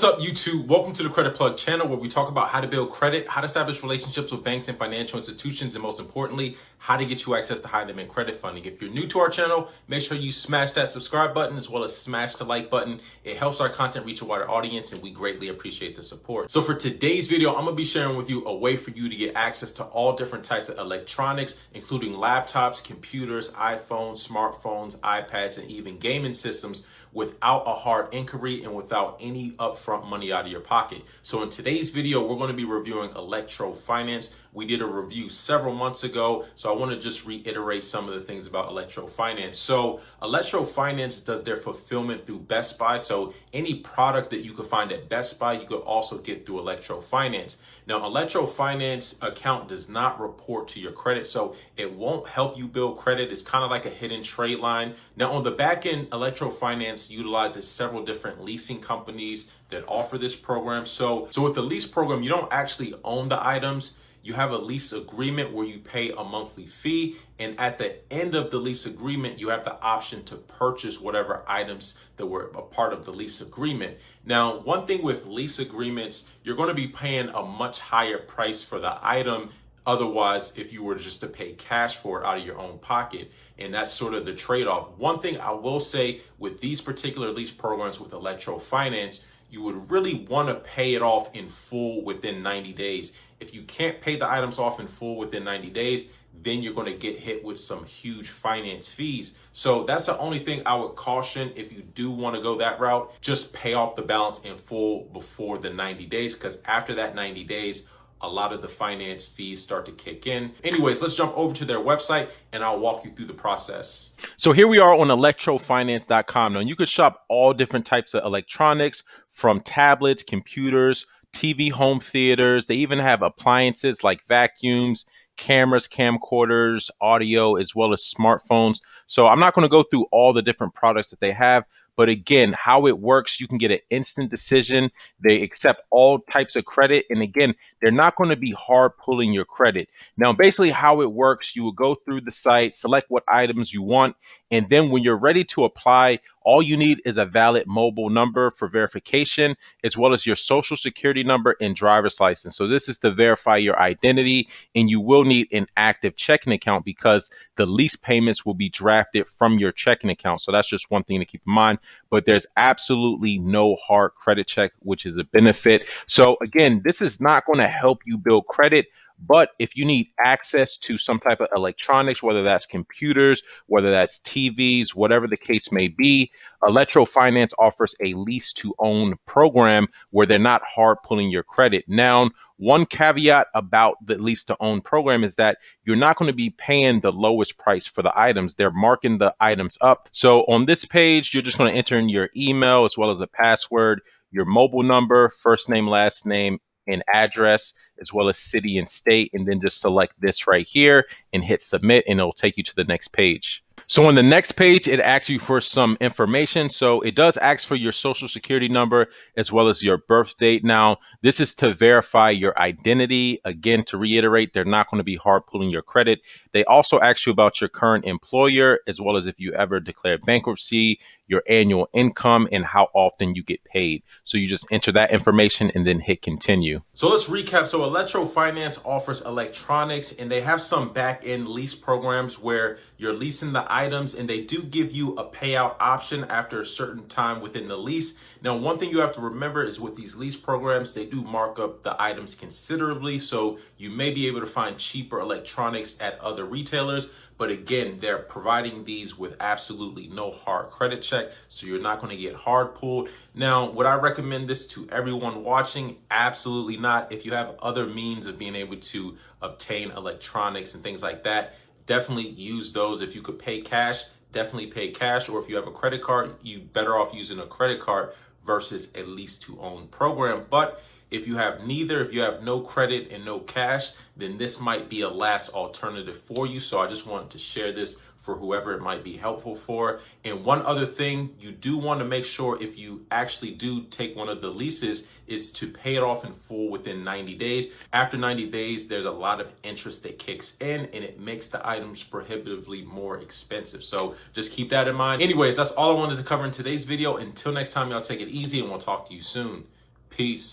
What's up, YouTube? Welcome to the Credit Plug channel, where we talk about how to build credit, how to establish relationships with banks and financial institutions, and most importantly, how to get you access to high demand credit funding. If you're new to our channel, make sure you smash that subscribe button as well as smash the like button. It helps our content reach a wider audience, and we greatly appreciate the support. So for today's video, I'm gonna be sharing with you a way for you to get access to all different types of electronics, including laptops, computers, iPhones, smartphones, iPads, and even gaming systems without a hard inquiry and without any upfront money out of your pocket. So in today's video, we're going to be reviewing Electro Finance. We did a review several months ago, so I want to just reiterate some of the things about Electro Finance. So Electro Finance does their fulfillment through Best Buy. So any product that you could find at Best Buy, you could also get through Electro Finance. Now, Electro Finance account does not report to your credit, so it won't help you build credit. It's kind of like a hidden trade line. Now, on the back end, Electro Finance utilizes several different leasing companies that offer this program. So with the lease program, you don't actually own the items. You have a lease agreement where you pay a monthly fee, and at the end of the lease agreement, you have the option to purchase whatever items that were a part of the lease agreement. Now, one thing with lease agreements, you're going to be paying a much higher price for the item otherwise if you were just to pay cash for it out of your own pocket. And that's sort of the trade-off. One thing I will say with these particular lease programs with Electro Finance, you would really want to pay it off in full within 90 days. If you can't pay the items off in full within 90 days, then you're going to get hit with some huge finance fees. So that's the only thing I would caution if you do want to go that route. Just pay off the balance in full before the 90 days, because after that 90 days, a lot of the finance fees start to kick in. Anyways, let's jump over to their website and I'll walk you through the process. So here we are on electrofinance.com. Now you could shop all different types of electronics, from tablets, computers, TV home theaters. They even have appliances like vacuums, cameras, camcorders, audio, as well as smartphones. So I'm not going to go through all the different products that they have. But again, how it works, you can get an instant decision. They accept all types of credit. And again, they're not going to be hard pulling your credit. Now, basically how it works, you will go through the site, select what items you want. And then when you're ready to apply, all you need is a valid mobile number for verification, as well as your social security number and driver's license. So this is to verify your identity, and you will need an active checking account because the lease payments will be drafted from your checking account. So that's just one thing to keep in mind. But there's absolutely no hard credit check, which is a benefit. So again, this is not going to help you build credit. But if you need access to some type of electronics, whether that's computers, whether that's TVs, whatever the case may be, Electro Finance offers a lease to own program where they're not hard pulling your credit. Now, one caveat about the lease to own program is that you're not going to be paying the lowest price for the items. They're marking the items up. So on this page, you're just going to enter in your email as well as a password, your mobile number, first name, last name, and address, as well as city and state, and then just select this right here and hit submit, and it'll take you to the next page. So on the next page, it asks you for some information. So it does ask for your social security number as well as your birth date. Now, this is to verify your identity. Again, to reiterate, they're not going to be hard pulling your credit. They also ask you about your current employer, as well as if you ever declared bankruptcy, your annual income, and how often you get paid. So you just enter that information and then hit continue. So let's recap. So Electro Finance offers electronics, and they have some back-end lease programs where you're leasing the items, and they do give you a payout option after a certain time within the lease. Now, one thing you have to remember is with these lease programs, they do mark up the items considerably. So you may be able to find cheaper electronics at other retailers. But again, they're providing these with absolutely no hard credit check, so you're not going to get hard pulled. Now, would I recommend this to everyone watching? Absolutely not. If you have other means of being able to obtain electronics and things like that, definitely use those. If you could pay cash, definitely pay cash. Or if you have a credit card, you're better off using a credit card versus a lease to own program. But if you have neither, if you have no credit and no cash, then this might be a last alternative for you. So I just wanted to share this for whoever it might be helpful for. And one other thing, you do want to make sure if you actually do take one of the leases is to pay it off in full within 90 days. After 90 days, there's a lot of interest that kicks in and it makes the items prohibitively more expensive. So just keep that in mind. Anyways, that's all I wanted to cover in today's video. Until next time, y'all take it easy and we'll talk to you soon. Peace.